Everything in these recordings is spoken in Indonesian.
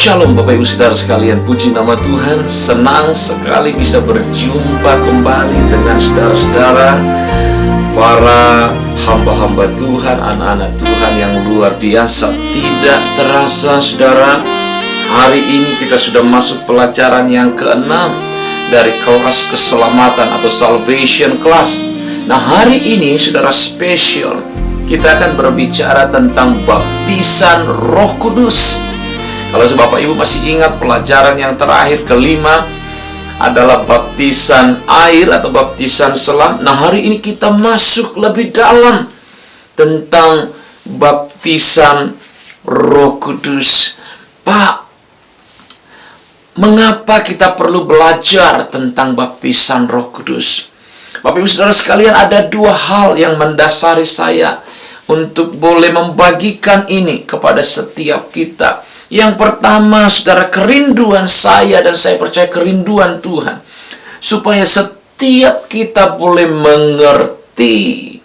Shalom Bapak Ibu Saudara sekalian, puji nama Tuhan. Senang sekali bisa berjumpa kembali dengan saudara-saudara, para hamba-hamba Tuhan, anak-anak Tuhan yang luar biasa. Tidak terasa saudara, hari ini kita sudah masuk pelajaran yang ke-6 dari kelas keselamatan atau salvation class. Nah, hari ini saudara spesial, kita akan berbicara tentang baptisan Roh Kudus. Kalau Bapak Ibu masih ingat, pelajaran yang terakhir kelima adalah baptisan air atau baptisan selam. Nah, hari ini kita masuk lebih dalam tentang baptisan Roh Kudus. Pak, mengapa kita perlu belajar tentang baptisan Roh Kudus? Bapak Ibu Saudara sekalian, ada dua hal yang mendasari saya untuk boleh membagikan ini kepada setiap kita. Yang pertama, saudara, kerinduan saya dan saya percaya kerinduan Tuhan, supaya setiap kita boleh mengerti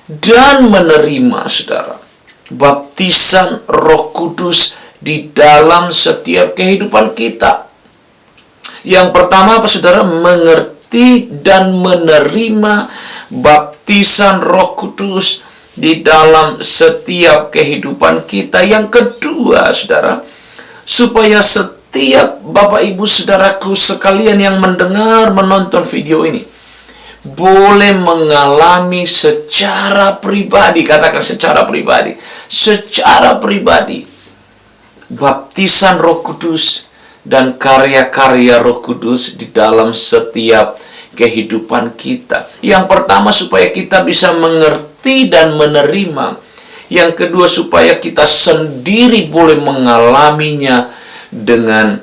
dan menerima, saudara, baptisan Roh Kudus di dalam setiap kehidupan kita. Yang pertama apa, saudara? Mengerti dan menerima baptisan Roh Kudus di dalam setiap kehidupan kita. Yang kedua, saudara, supaya setiap Bapak Ibu Saudaraku sekalian yang mendengar, menonton video ini boleh mengalami secara pribadi, katakan secara pribadi, baptisan Roh Kudus dan karya-karya Roh Kudus di dalam setiap kehidupan kita. Yang pertama, supaya kita bisa mengerti dan menerima. Yang kedua, supaya kita sendiri boleh mengalaminya dengan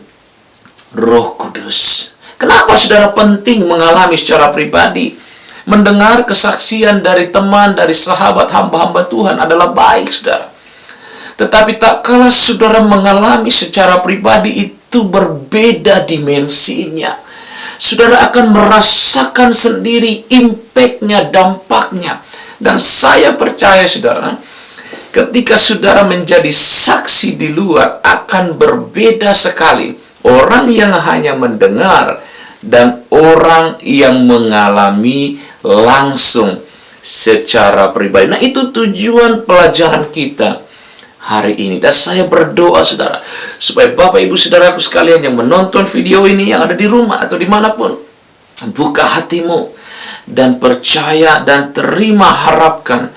Roh Kudus. Kenapa saudara penting mengalami secara pribadi? Mendengar kesaksian dari teman, dari sahabat, hamba-hamba Tuhan adalah baik, saudara. Tetapi tak kalah saudara mengalami secara pribadi, itu berbeda dimensinya. Saudara akan merasakan sendiri impact-nya, dampaknya. Dan saya percaya, saudara, ketika saudara menjadi saksi di luar, akan berbeda sekali orang yang hanya mendengar dan orang yang mengalami langsung secara pribadi. Nah, itu tujuan pelajaran kita hari ini. Dan saya berdoa, saudara, supaya Bapak Ibu Saudaraku sekalian yang menonton video ini, yang ada di rumah atau dimanapun, buka hatimu dan percaya dan terima, harapkan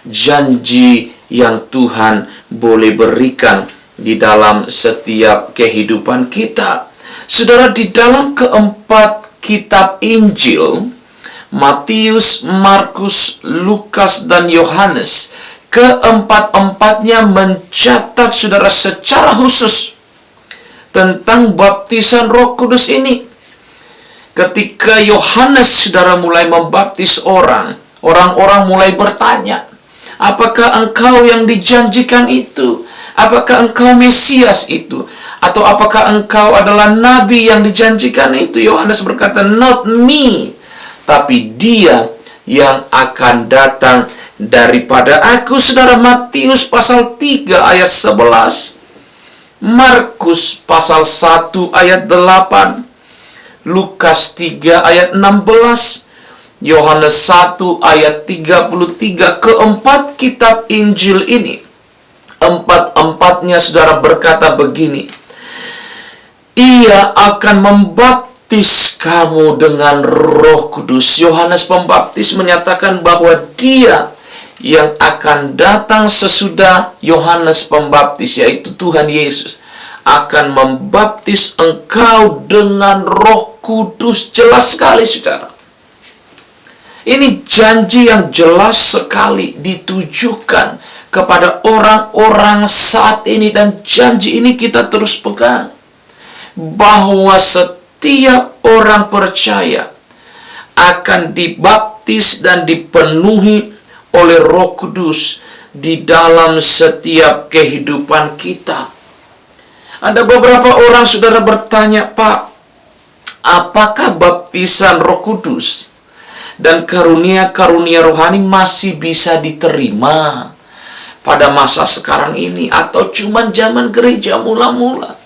janji yang Tuhan boleh berikan di dalam setiap kehidupan kita. Saudara, di dalam keempat kitab Injil, Matius, Markus, Lukas, dan Yohanes, keempat-empatnya mencatat, saudara, secara khusus tentang baptisan Roh Kudus ini. Ketika Yohanes, saudara, mulai membaptis orang-orang mulai bertanya, apakah engkau yang dijanjikan itu? Apakah engkau Mesias itu? Atau apakah engkau adalah nabi yang dijanjikan itu? Yohanes berkata, not me, tapi dia yang akan datang daripada aku. Saudara, Matius pasal 3 ayat 11, Markus pasal 1 ayat 8, Lukas 3 ayat 16, Yohanes 1 ayat 33. Keempat kitab Injil ini, empat-empatnya, saudara, berkata begini, ia akan membaptis kamu dengan Roh Kudus. Yohanes Pembaptis menyatakan bahwa dia yang akan datang sesudah Yohanes Pembaptis, yaitu Tuhan Yesus, akan membaptis engkau dengan Roh Kudus. Jelas sekali, saudara. Ini janji yang jelas sekali ditujukan kepada orang-orang saat ini, dan janji ini kita terus pegang, bahwa setiap orang percaya akan dibaptis dan dipenuhi oleh Roh Kudus di dalam setiap kehidupan kita. Ada beberapa orang, saudara, bertanya, Pak, apakah baptisan Roh Kudus dan karunia-karunia rohani masih bisa diterima pada masa sekarang ini, atau cuman zaman gereja mula-mula?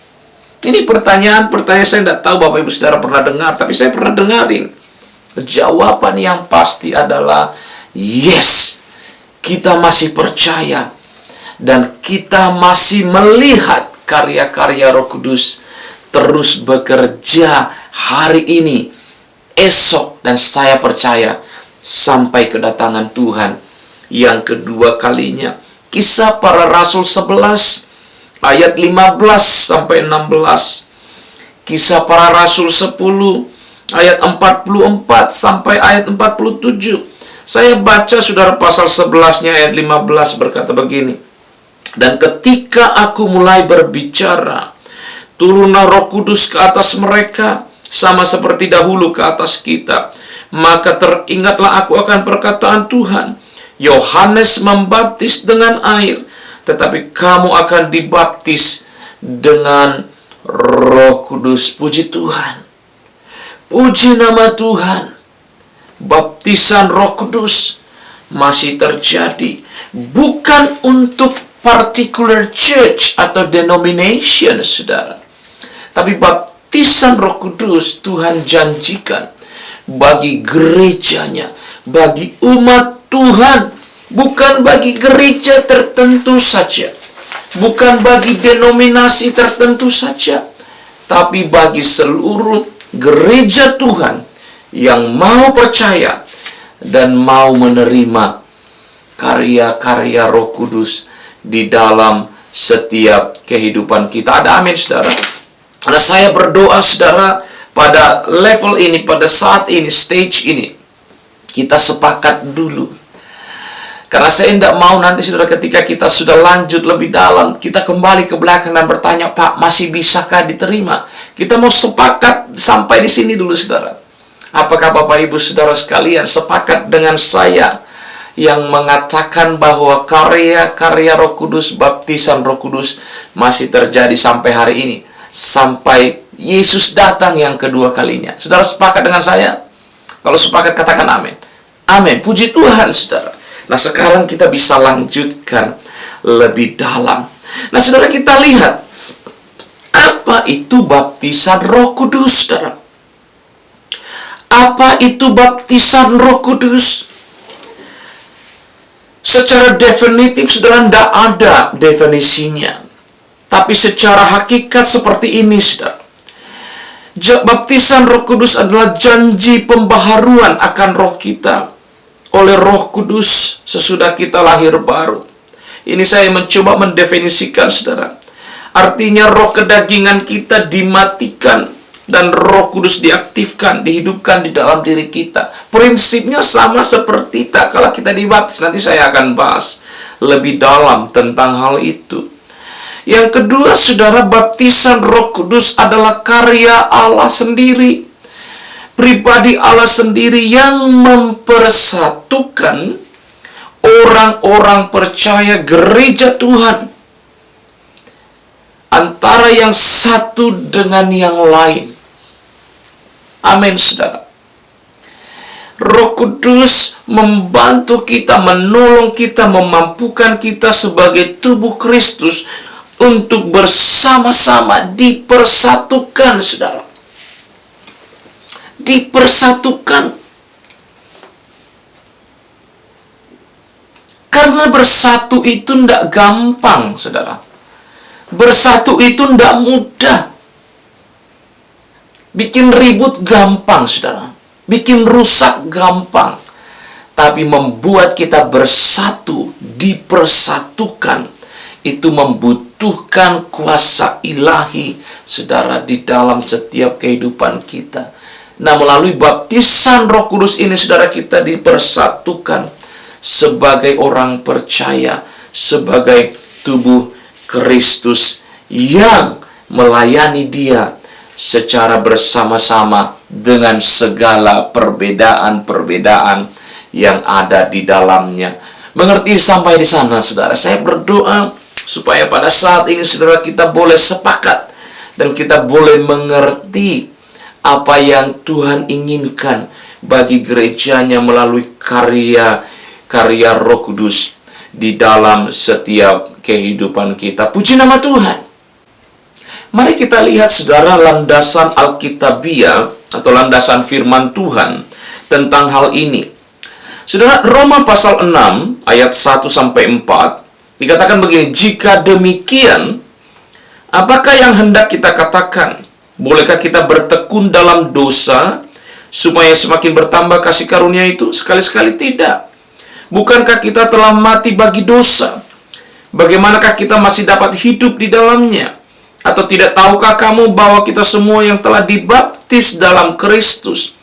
Ini pertanyaan saya tidak tahu Bapak Ibu Saudara pernah dengar, tapi saya pernah dengarin. Jawaban yang pasti adalah yes. Kita masih percaya dan kita masih melihat karya-karya Roh Kudus terus bekerja hari ini, esok, dan saya percaya sampai kedatangan Tuhan yang kedua kalinya. Kisah Para Rasul 11 ayat 15 sampai 16. Kisah Para Rasul 10 ayat 44 sampai ayat 47. Saya baca saudara pasal 11-nya ayat 15 berkata begini. Dan ketika aku mulai berbicara, turunlah Roh Kudus ke atas mereka, sama seperti dahulu ke atas kita. Maka teringatlah aku akan perkataan Tuhan. Yohanes membaptis dengan air, tetapi kamu akan dibaptis dengan Roh Kudus. Puji Tuhan. Puji nama Tuhan. Baptisan Roh Kudus masih terjadi. Bukan untuk particular church atau denomination, saudara. Tapi baptisan Roh Kudus Tuhan janjikan bagi gerejanya, bagi umat Tuhan. Bukan bagi gereja tertentu saja, bukan bagi denominasi tertentu saja, tapi bagi seluruh gereja Tuhan yang mau percaya dan mau menerima karya-karya Roh Kudus di dalam setiap kehidupan kita. Ada amin, saudara? Karena saya berdoa, saudara, pada level ini, pada saat ini, stage ini, kita sepakat dulu. Karena saya tidak mau nanti, saudara, ketika kita sudah lanjut lebih dalam, kita kembali ke belakang dan bertanya, Pak, masih bisakah diterima? Kita mau sepakat sampai di sini dulu, saudara. Apakah Bapak Ibu Saudara sekalian sepakat dengan saya yang mengatakan bahwa karya-karya Roh Kudus, baptisan Roh Kudus masih terjadi sampai hari ini, sampai Yesus datang yang kedua kalinya? Saudara sepakat dengan saya? Kalau sepakat katakan amin. Amin. Puji Tuhan, saudara. Nah, sekarang kita bisa lanjutkan lebih dalam. Nah, saudara, kita lihat apa itu baptisan Roh Kudus, saudara. Apa itu baptisan Roh Kudus? Secara definitif, saudara, tidak ada definisinya. Tapi secara hakikat seperti ini, saudara. Baptisan Roh Kudus adalah janji pembaharuan akan roh kita oleh Roh Kudus sesudah kita lahir baru. Ini saya mencoba mendefinisikan, saudara. Artinya roh kedagingan kita dimatikan dan Roh Kudus diaktifkan, dihidupkan di dalam diri kita. Prinsipnya sama seperti tak kala kita dibaptis. Nanti saya akan bahas lebih dalam tentang hal itu. Yang kedua, saudara, baptisan Roh Kudus adalah karya Allah sendiri. Pribadi Allah sendiri yang mempersatukan orang-orang percaya gereja Tuhan antara yang satu dengan yang lain. Amin, saudara. Roh Kudus membantu kita, menolong kita, memampukan kita sebagai tubuh Kristus untuk bersama-sama dipersatukan, saudara. Dipersatukan. Karena bersatu itu tidak gampang, saudara. Bersatu itu tidak mudah. Bikin ribut gampang, saudara. Bikin rusak gampang. Tapi membuat kita bersatu, dipersatukan, itu membutuhkan kuasa ilahi, saudara, di dalam setiap kehidupan kita. Nah, melalui baptisan Roh Kudus ini, saudara, kita dipersatukan sebagai orang percaya, sebagai tubuh Kristus yang melayani Dia secara bersama-sama dengan segala perbedaan-perbedaan yang ada di dalamnya. Mengerti sampai di sana, saudara? Saya berdoa supaya pada saat ini, saudara, kita boleh sepakat dan kita boleh mengerti apa yang Tuhan inginkan bagi gerejanya melalui karya Roh Kudus di dalam setiap kehidupan kita. Puji nama Tuhan. Mari kita lihat saudara landasan Alkitabiah atau landasan firman Tuhan tentang hal ini. Saudara, Roma pasal 6 ayat 1 sampai 4 dikatakan begini, jika demikian, apakah yang hendak kita katakan? Bolehkah kita bertekun dalam dosa supaya semakin bertambah kasih karunia itu? Sekali-sekali tidak. Bukankah kita telah mati bagi dosa? Bagaimanakah kita masih dapat hidup di dalamnya? Atau tidak tahukah kamu bahwa kita semua yang telah dibaptis dalam Kristus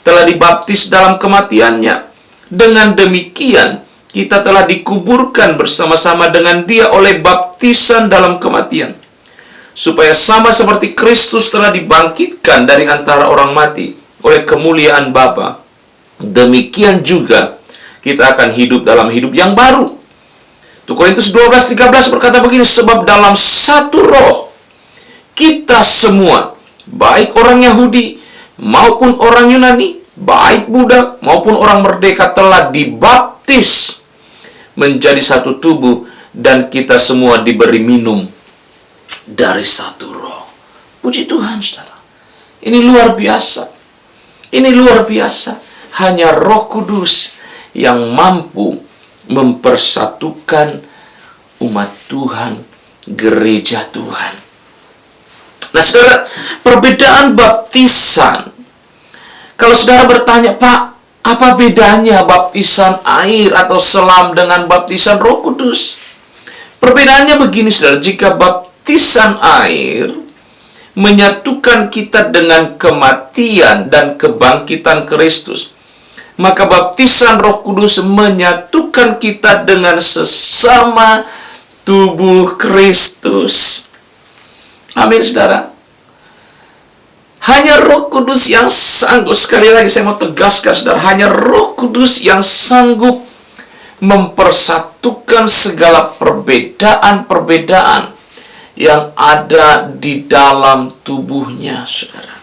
telah dibaptis dalam kematiannya? Dengan demikian, kita telah dikuburkan bersama-sama dengan Dia oleh baptisan dalam kematian, supaya sama seperti Kristus telah dibangkitkan dari antara orang mati oleh kemuliaan Bapa, demikian juga kita akan hidup dalam hidup yang baru. 1 Korintus 12:13 berkata begini, sebab dalam satu roh kita semua, baik orang Yahudi maupun orang Yunani, baik budak maupun orang merdeka, telah dibaptis menjadi satu tubuh, dan kita semua diberi minum dari satu roh. Puji Tuhan, saudara. Ini luar biasa. Ini luar biasa. Hanya Roh Kudus yang mampu mempersatukan umat Tuhan, gereja Tuhan. Nah, saudara, perbedaan baptisan. Kalau saudara bertanya, Pak, apa bedanya baptisan air atau selam dengan baptisan Roh Kudus? Perbedaannya begini, saudara. Jika baptisan air menyatukan kita dengan kematian dan kebangkitan Kristus, maka baptisan Roh Kudus menyatukan kita dengan sesama tubuh Kristus. Amin, saudara. Hanya Roh Kudus yang sanggup, sekali lagi saya mau tegaskan, saudara, hanya Roh Kudus yang sanggup mempersatukan segala perbedaan-perbedaan yang ada di dalam tubuhnya, saudara.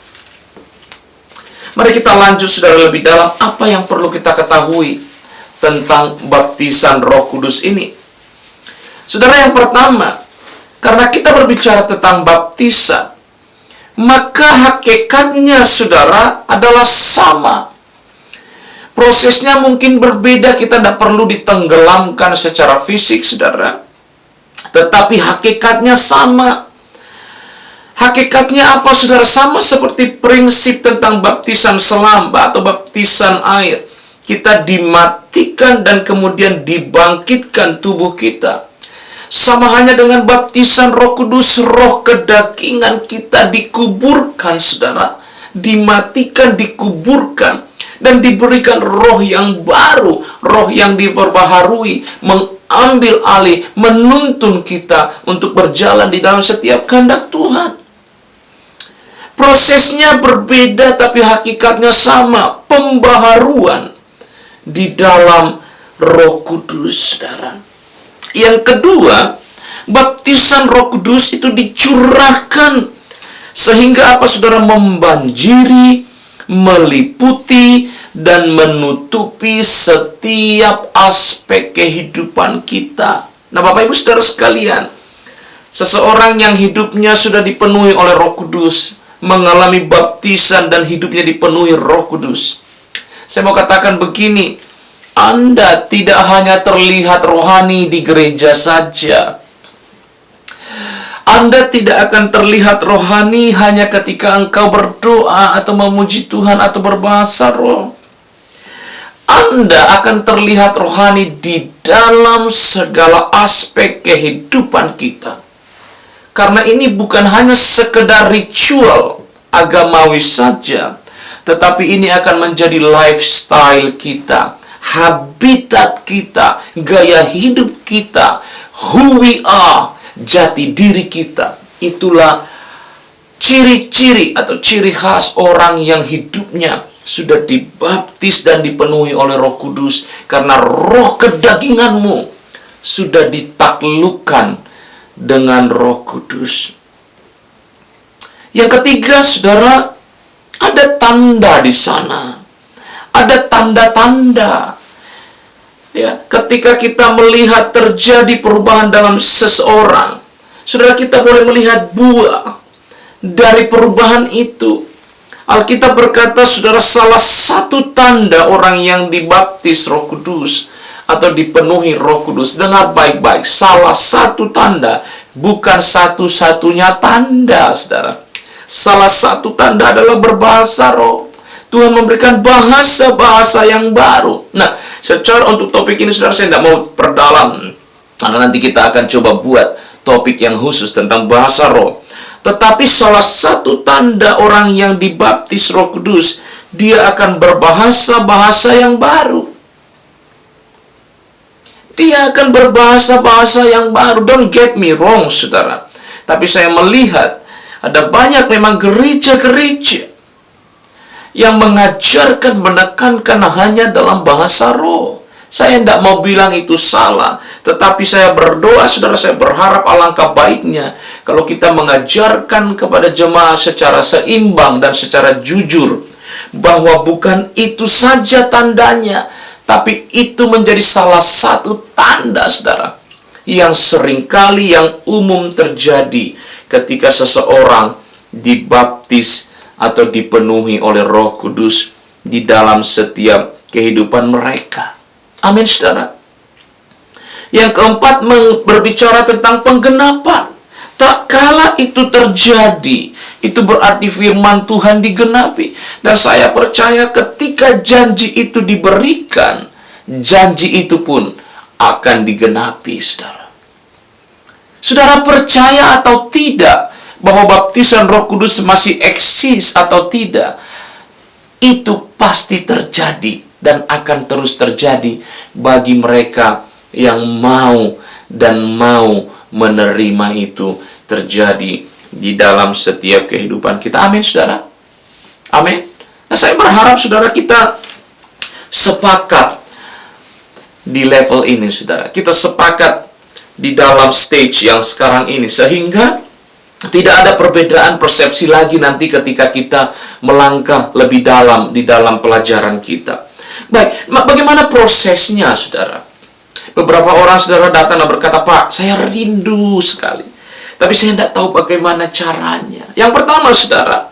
Mari kita lanjut, saudara, lebih dalam apa yang perlu kita ketahui tentang baptisan Roh Kudus ini. Saudara, yang pertama, karena kita berbicara tentang baptisan, maka hakikatnya, saudara, adalah sama. Prosesnya mungkin berbeda, kita tidak perlu ditenggelamkan secara fisik, saudara. Tetapi hakikatnya sama. Hakikatnya apa, saudara? Sama seperti prinsip tentang baptisan selam atau baptisan air. Kita dimatikan dan kemudian dibangkitkan tubuh kita. Sama hanya dengan baptisan Roh Kudus, roh kedagingan kita dikuburkan, saudara. Dimatikan, dikuburkan, dan diberikan roh yang baru, roh yang diperbaharui, mengambil alih, menuntun kita untuk berjalan di dalam setiap kehendak Tuhan. Prosesnya berbeda, tapi hakikatnya sama. Pembaharuan di dalam Roh Kudus, saudara. Yang kedua, baptisan Roh Kudus itu dicurahkan sehingga apa, saudara? Membanjiri, meliputi, dan menutupi setiap aspek kehidupan kita. Nah, Bapak Ibu Saudara sekalian, seseorang yang hidupnya sudah dipenuhi oleh Roh Kudus, mengalami baptisan dan hidupnya dipenuhi Roh Kudus, saya mau katakan begini, Anda tidak hanya terlihat rohani di gereja saja. Anda tidak akan terlihat rohani hanya ketika engkau berdoa atau memuji Tuhan atau berbahasa roh. Anda akan terlihat rohani di dalam segala aspek kehidupan kita. Karena ini bukan hanya sekedar ritual agamawi saja, tetapi ini akan menjadi lifestyle kita, habitat kita, gaya hidup kita, who we are, jati diri kita. Itulah ciri-ciri atau ciri khas orang yang hidupnya sudah dibaptis dan dipenuhi oleh Roh Kudus, karena roh kedaginganmu sudah ditaklukkan dengan Roh Kudus. Yang ketiga, saudara, ada tanda di sana. Ada tanda-tanda. Ya, ketika kita melihat terjadi perubahan dalam seseorang, Saudara, kita boleh melihat buah dari perubahan itu. Alkitab berkata, saudara, salah satu tanda orang yang dibaptis Roh Kudus atau dipenuhi Roh Kudus, dengar baik-baik, salah satu tanda, bukan satu-satunya tanda, saudara. Salah satu tanda adalah berbahasa roh. Tuhan memberikan bahasa-bahasa yang baru. Nah, secara untuk topik ini, saudara, saya tidak mau perdalam, karena nanti kita akan coba buat topik yang khusus tentang bahasa roh. Tetapi salah satu tanda orang yang dibaptis Roh Kudus, dia akan berbahasa-bahasa yang baru. Dia akan berbahasa-bahasa yang baru. Don't get me wrong, saudara. Tapi saya melihat ada banyak memang gereja-gereja yang mengajarkan, menekankan hanya dalam bahasa roh. Saya tidak mau bilang itu salah, tetapi saya berdoa, saudara, saya berharap alangkah baiknya kalau kita mengajarkan kepada jemaat secara seimbang dan secara jujur, bahwa bukan itu saja tandanya, tapi itu menjadi salah satu tanda, saudara, yang seringkali, yang umum terjadi ketika seseorang dibaptis atau dipenuhi oleh Roh Kudus di dalam setiap kehidupan mereka. Amin, saudara. Yang keempat, berbicara tentang penggenapan. Tak kala itu terjadi, itu berarti firman Tuhan digenapi. Dan saya percaya ketika janji itu diberikan, janji itu pun akan digenapi, saudara. Saudara percaya atau tidak bahwa baptisan Roh Kudus masih eksis atau tidak, itu pasti terjadi dan akan terus terjadi bagi mereka yang mau dan mau menerima itu terjadi di dalam setiap kehidupan kita. Amin, saudara. Amin. Nah, saya berharap saudara kita sepakat di level ini, saudara. Kita sepakat di dalam stage yang sekarang ini, sehingga tidak ada perbedaan persepsi lagi nanti ketika kita melangkah lebih dalam di dalam pelajaran kita. Baik, bagaimana prosesnya, saudara? Beberapa orang, saudara, datang dan berkata, Pak, saya rindu sekali, tapi saya tidak tahu bagaimana caranya. Yang pertama, saudara,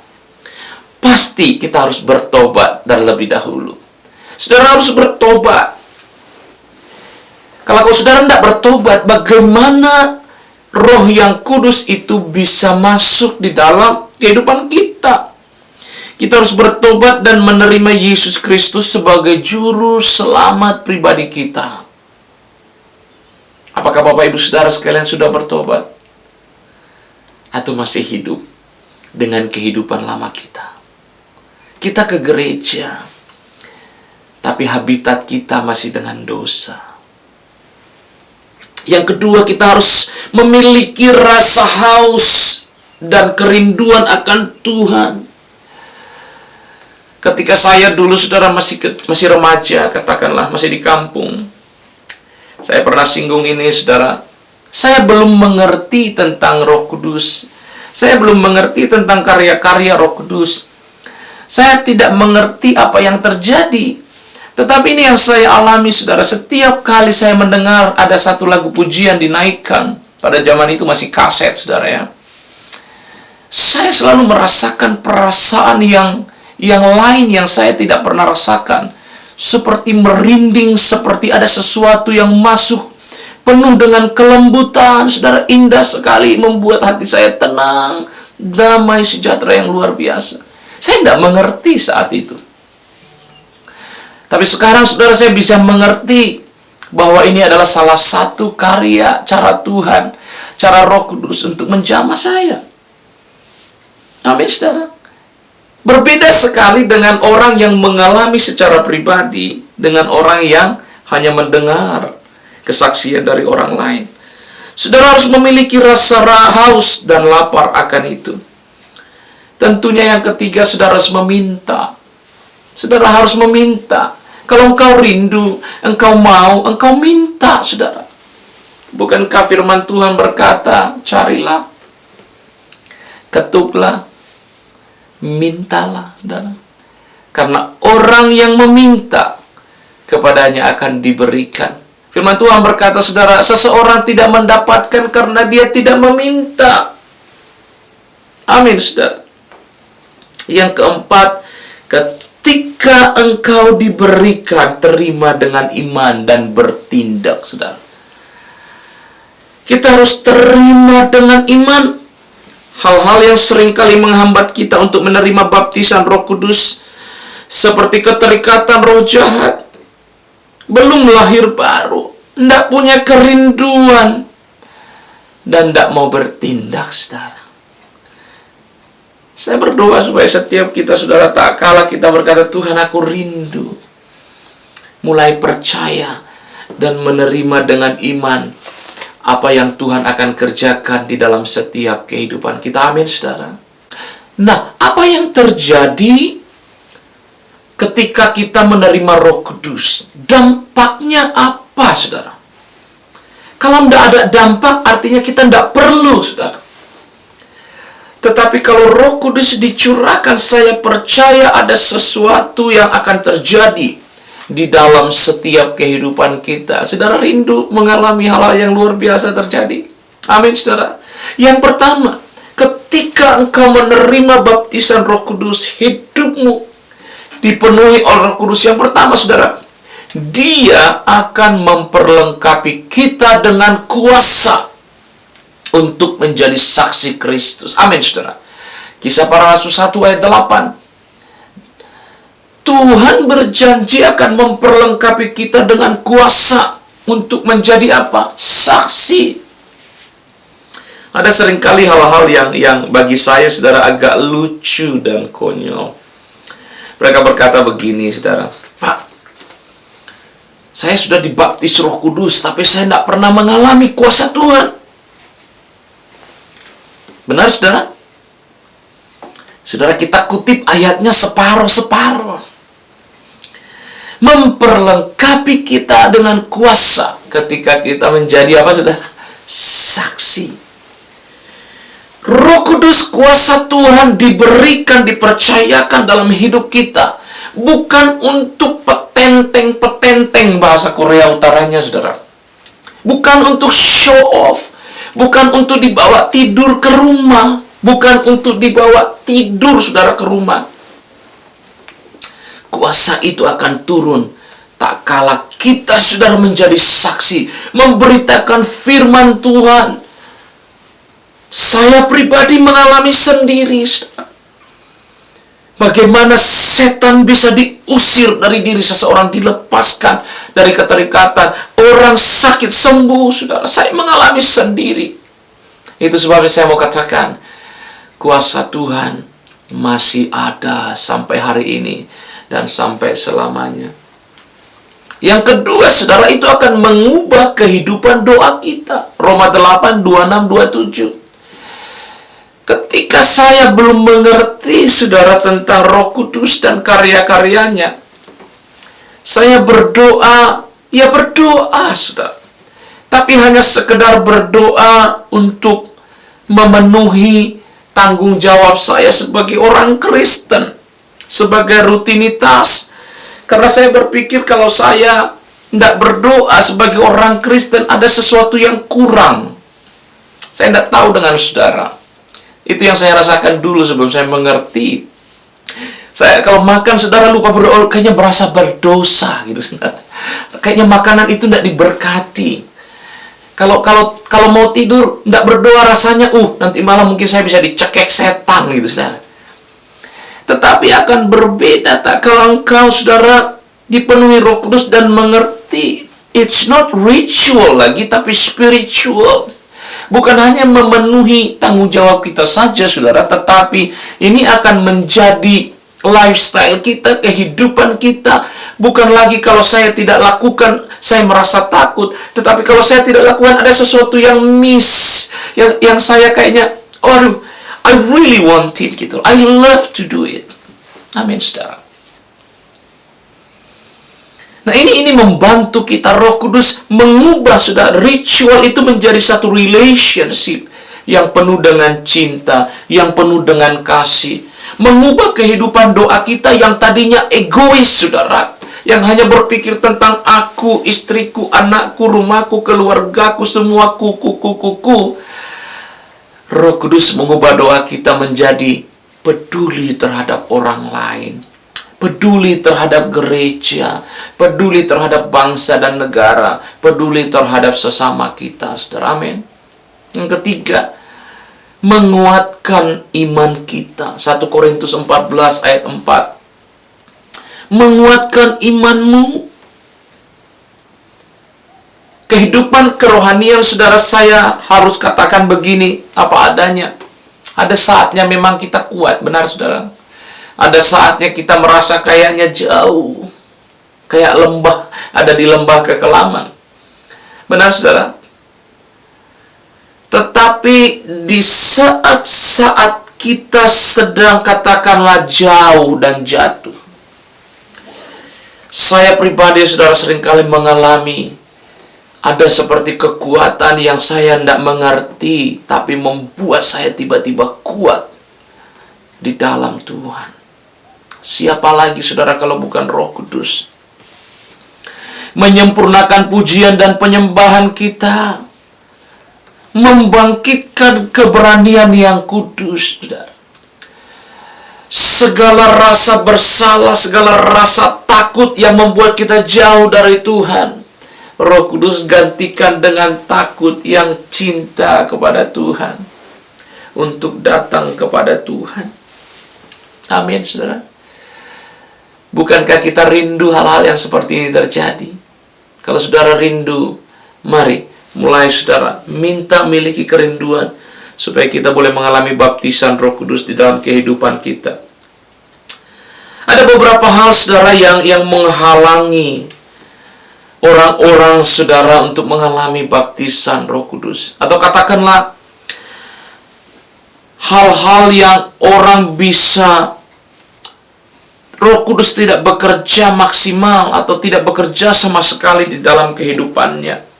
pasti kita harus bertobat dan lebih dahulu. Saudara harus bertobat. Kalau saudara tidak bertobat, bagaimana Roh yang Kudus itu bisa masuk di dalam kehidupan kita? Kita harus bertobat dan menerima Yesus Kristus sebagai juru selamat pribadi kita. Apakah Bapak Ibu Saudara sekalian sudah bertobat? Atau masih hidup dengan kehidupan lama kita? Kita ke gereja, tapi habitat kita masih dengan dosa. Yang kedua, kita harus memiliki rasa haus dan kerinduan akan Tuhan. Ketika saya dulu, saudara, masih remaja, katakanlah, masih di kampung, saya pernah singgung ini, saudara. Saya belum mengerti tentang Roh Kudus. Saya belum mengerti tentang karya-karya Roh Kudus. Saya tidak mengerti apa yang terjadi. Tetapi ini yang saya alami, saudara. Setiap kali saya mendengar ada satu lagu pujian dinaikkan, pada zaman itu masih kaset, saudara, ya, saya selalu merasakan perasaan yang lain yang saya tidak pernah rasakan. Seperti merinding, seperti ada sesuatu yang masuk, penuh dengan kelembutan, saudara, indah sekali, membuat hati saya tenang, damai, sejahtera yang luar biasa. Saya tidak mengerti saat itu. Tapi sekarang, saudara, saya bisa mengerti bahwa ini adalah salah satu karya, cara Tuhan, cara Roh Kudus untuk menjamah saya. Amin, saudara. Berbeda sekali dengan orang yang mengalami secara pribadi dengan orang yang hanya mendengar kesaksian dari orang lain. Saudara harus memiliki rasa haus dan lapar akan itu. Tentunya yang ketiga, saudara harus meminta. Saudara harus meminta. Kalau engkau rindu, engkau mau, engkau minta, saudara. Bukankah firman Tuhan berkata, carilah, ketuklah, mintalah, saudara. Karena orang yang meminta, kepadanya akan diberikan. Firman Tuhan berkata, saudara, seseorang tidak mendapatkan karena dia tidak meminta. Amin, saudara. Yang keempat, ketika engkau diberikan, terima dengan iman dan bertindak, saudara. Kita harus terima dengan iman. Hal-hal yang seringkali menghambat kita untuk menerima baptisan Roh Kudus, seperti keterikatan roh jahat, belum lahir baru, tidak punya kerinduan, dan tidak mau bertindak, saudara. Saya berdoa supaya setiap kita, saudara, tak kalah kita berkata, Tuhan, aku rindu mulai percaya dan menerima dengan iman apa yang Tuhan akan kerjakan di dalam setiap kehidupan kita. Amin, saudara. Nah, apa yang terjadi ketika kita menerima Roh Kudus? Dampaknya apa, saudara? Kalau tidak ada dampak, artinya kita tidak perlu, saudara. Tetapi kalau Roh Kudus dicurahkan, saya percaya ada sesuatu yang akan terjadi di dalam setiap kehidupan kita. Saudara rindu mengalami hal-hal yang luar biasa terjadi? Amin, saudara. Yang pertama, ketika engkau menerima baptisan Roh Kudus, hidupmu dipenuhi oleh Roh Kudus. Yang pertama, saudara, Dia akan memperlengkapi kita dengan kuasa untuk menjadi saksi Kristus. Amin, saudara. Kisah Para Rasul 1 ayat 8. Tuhan berjanji akan memperlengkapi kita dengan kuasa untuk menjadi apa? Saksi. Ada seringkali hal-hal yang bagi saya, saudara, agak lucu dan konyol. Mereka berkata begini, saudara, Pak, saya sudah dibaptis Roh Kudus, tapi saya tidak pernah mengalami kuasa Tuhan. Benar, saudara? Saudara, kita kutip ayatnya separuh-separuh. Memperlengkapi kita dengan kuasa ketika kita menjadi apa, saudara? Saksi. Roh Kudus, kuasa Tuhan diberikan, dipercayakan dalam hidup kita. Bukan untuk petenteng-petenteng, bahasa Korea Utaranya, saudara. Bukan untuk show off. Bukan untuk dibawa tidur ke rumah. Bukan untuk dibawa tidur, saudara, ke rumah. Kuasa itu akan turun tak kala kita, saudara, menjadi saksi, memberitakan firman Tuhan. Saya pribadi mengalami sendiri, saudara, bagaimana setan bisa diusir dari diri seseorang, dilepaskan dari keterikatan. Orang sakit sembuh, saudara. Saya mengalami sendiri. Itu sebabnya saya mau katakan, kuasa Tuhan masih ada sampai hari ini dan sampai selamanya. Yang kedua, saudara, itu akan mengubah kehidupan doa kita. Roma 8, 26, 27. Ketika saya belum mengerti, saudara, tentang Roh Kudus dan karya-karyanya, saya berdoa, ya berdoa, saudara. Tapi hanya sekedar berdoa untuk memenuhi tanggung jawab saya sebagai orang Kristen, sebagai rutinitas. Karena saya berpikir kalau saya tidak berdoa sebagai orang Kristen, ada sesuatu yang kurang. Saya tidak tahu dengan saudara. Itu yang saya rasakan dulu sebelum saya mengerti. Saya kalau makan, saudara, lupa berdoa, kayaknya merasa berdosa gitu, saudara. Kayaknya makanan itu tidak diberkati. Kalau mau tidur tidak berdoa, rasanya nanti malam mungkin saya bisa dicekek setan gitu, saudara. Tetapi akan berbeda tak kalau engkau, saudara, dipenuhi Roh Kudus dan mengerti. It's not ritual lagi, tapi spiritual. Bukan hanya memenuhi tanggung jawab kita saja, saudara, tetapi ini akan menjadi lifestyle kita, kehidupan kita. Bukan lagi kalau saya tidak lakukan, saya merasa takut. Tetapi kalau saya tidak lakukan, ada sesuatu yang miss. Yang saya kayaknya, I really want it, gitu. I love to do it. Amin, saudara. Nah, ini membantu kita. Roh Kudus mengubah, saudara, ritual itu menjadi satu relationship yang penuh dengan cinta, yang penuh dengan kasih. Mengubah kehidupan doa kita yang tadinya egois, saudara, yang hanya berpikir tentang aku, istriku, anakku, rumahku, keluargaku, semua kuku. Roh Kudus mengubah doa kita menjadi peduli terhadap orang lain, peduli terhadap gereja, peduli terhadap bangsa dan negara, peduli terhadap sesama kita, saudara. Amin. Yang ketiga, menguatkan iman kita. 1 Korintus 14 ayat 4. Menguatkan imanmu. Kehidupan kerohanian, saudara, saya harus katakan begini apa adanya. Ada saatnya memang kita kuat, benar saudara. Ada saatnya kita merasa kayaknya jauh, kayak lembah, ada di lembah kekelaman. Benar saudara. Tetapi di saat-saat kita sedang katakanlah jauh dan jatuh, saya pribadi, saudara, seringkali mengalami ada seperti kekuatan yang saya tidak mengerti, tapi membuat saya tiba-tiba kuat di dalam Tuhan. Siapa lagi, saudara, kalau bukan Roh Kudus? Menyempurnakan pujian dan penyembahan kita, membangkitkan keberanian yang kudus, saudara. Segala rasa bersalah, segala rasa takut yang membuat kita jauh dari Tuhan, Roh Kudus gantikan dengan takut yang cinta kepada Tuhan, untuk datang kepada Tuhan. Amin, saudara. Bukankah kita rindu hal-hal yang seperti ini terjadi? Kalau saudara rindu, mari mulai saudara minta miliki kerinduan supaya kita boleh mengalami baptisan Roh Kudus di dalam kehidupan kita. Ada beberapa hal, saudara, yang menghalangi orang-orang, saudara, untuk mengalami baptisan Roh Kudus. Atau katakanlah hal-hal yang orang bisa, Roh Kudus tidak bekerja maksimal atau tidak bekerja sama sekali di dalam kehidupannya.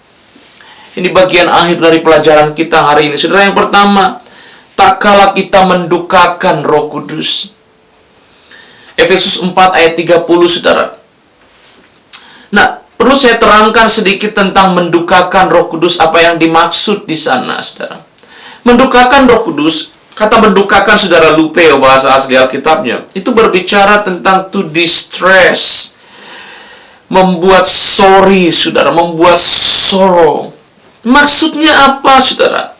Ini bagian akhir dari pelajaran kita hari ini. Saudara, yang pertama, tak kala kita mendukakan Roh Kudus. Efesus 4 ayat 30, saudara. Nah, perlu saya terangkan sedikit tentang mendukakan Roh Kudus, apa yang dimaksud di sana, saudara. Mendukakan Roh Kudus, kata mendukakan, saudara, lupeo bahasa asli Alkitabnya, itu berbicara tentang to distress, membuat sorry, saudara, membuat sorrow. Maksudnya apa, saudara?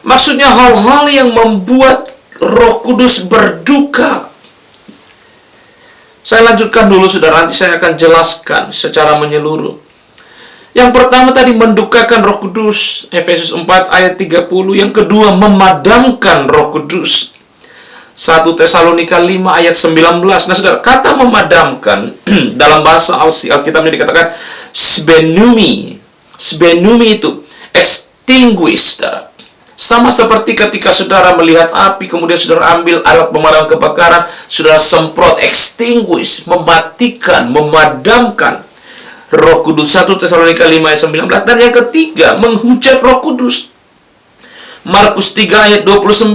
Maksudnya hal-hal yang membuat Roh Kudus berduka. Saya lanjutkan dulu, saudara, nanti saya akan jelaskan secara menyeluruh. Yang pertama tadi mendukakan Roh Kudus, Efesus 4 ayat 30. Yang kedua, memadamkan Roh Kudus, 1 Tesalonika 5 ayat 19. Nah, saudara, kata memadamkan dalam bahasa Alkitabnya dikatakan sbenumi. Sbenumi itu extinguish, saudara. Sama seperti ketika saudara melihat api, kemudian saudara ambil alat pemadam kebakaran, saudara semprot, extinguish, mematikan, memadamkan Roh Kudus, 1 Tesalonika 5 ayat 19. Dan yang ketiga, menghujat Roh Kudus, Markus 3 ayat 29.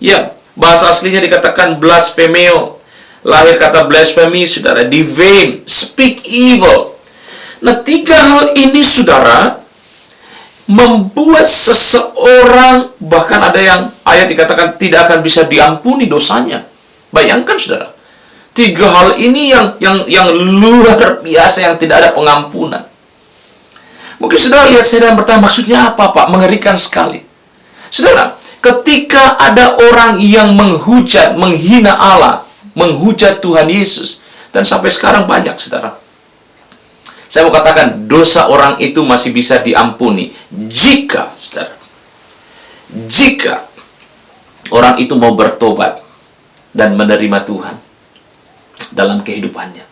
Ya, bahasa aslinya dikatakan blasphemeo. Lahir kata blasphemy, saudara, defame, speak evil. Nah, tiga hal ini, saudara, membuat seseorang, bahkan ada yang ayat dikatakan tidak akan bisa diampuni dosanya. Bayangkan, saudara, tiga hal ini yang luar biasa, yang tidak ada pengampunan. Mungkin saudara lihat saya dan bertanya, maksudnya apa, Pak? Mengerikan sekali. Saudara, ketika ada orang yang menghujat, menghina Allah, menghujat Tuhan Yesus, dan sampai sekarang banyak, saudara, saya mau katakan, dosa orang itu masih bisa diampuni jika, saudara, jika orang itu mau bertobat dan menerima Tuhan dalam kehidupannya.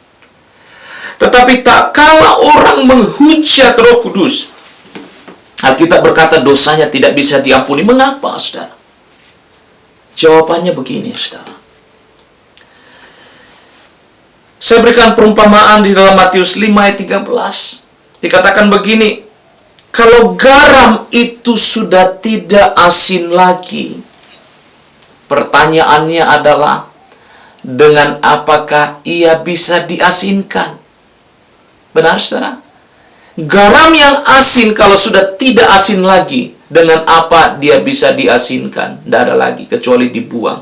Tetapi tak kala orang menghujat Roh Kudus, Alkitab berkata dosanya tidak bisa diampuni. Mengapa, saudara? Jawabannya begini, saudara. Saya berikan perumpamaan di dalam Matius 5 ayat 13. Dikatakan begini, kalau garam itu sudah tidak asin lagi, pertanyaannya adalah, dengan apakah ia bisa diasinkan? Benar, saudara? Garam yang asin kalau sudah tidak asin lagi, dengan apa dia bisa diasinkan? Tidak ada lagi, kecuali dibuang.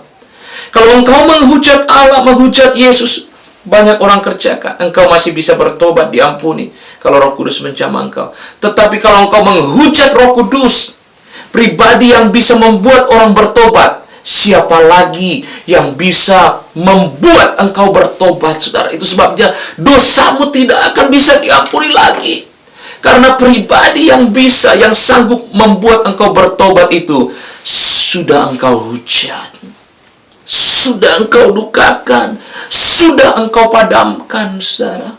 Kalau engkau menghujat Allah, menghujat Yesus, banyak orang kerjakan, engkau masih bisa bertobat, diampuni, kalau Roh Kudus menjamah engkau. Tetapi kalau engkau menghujat Roh Kudus, pribadi yang bisa membuat orang bertobat, siapa lagi yang bisa membuat engkau bertobat, saudara? Itu sebabnya dosamu tidak akan bisa diampuni lagi. Karena pribadi yang bisa, yang sanggup membuat engkau bertobat itu, sudah engkau hujat, sudah engkau dukakan, sudah engkau padamkan, saudara.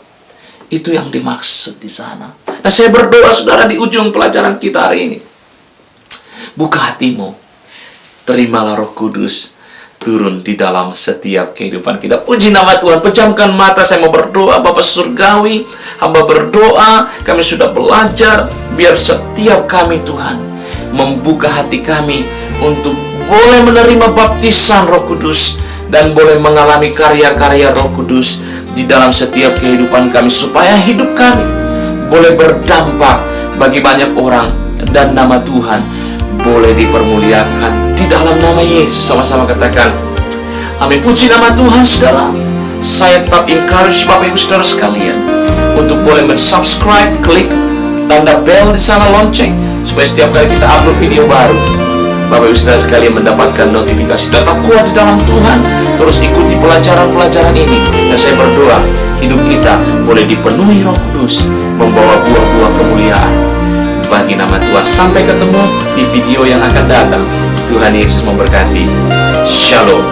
Itu yang dimaksud di sana. Nah, saya berdoa, saudara, di ujung pelajaran kita hari ini, buka hatimu, terimalah Roh Kudus turun di dalam setiap kehidupan kita. Puji nama Tuhan. Pejamkan mata, saya mau berdoa. Bapa Surgawi, hamba berdoa, kami sudah belajar, biar setiap kami, Tuhan, membuka hati kami untuk boleh menerima baptisan Roh Kudus dan boleh mengalami karya-karya Roh Kudus di dalam setiap kehidupan kami, supaya hidup kami boleh berdampak bagi banyak orang dan nama Tuhan boleh dipermuliakan di dalam nama Yesus. Sama-sama katakan amin. Puji nama Tuhan, saudara. Saya tetap encourage Bapak Ibu Saudara sekalian untuk boleh mensubscribe, klik tanda bell di sana, lonceng, supaya setiap kali kita upload video baru, Bapak Ibu Saudara sekalian mendapatkan notifikasi. Tetap kuat di dalam Tuhan, terus ikuti pelajaran-pelajaran ini, dan saya berdoa hidup kita boleh dipenuhi Roh Kudus, membawa buah-buah kemuliaan bagi nama Tuhan. Sampai ketemu di video yang akan datang. Tuhan Yesus memberkati. Shalom.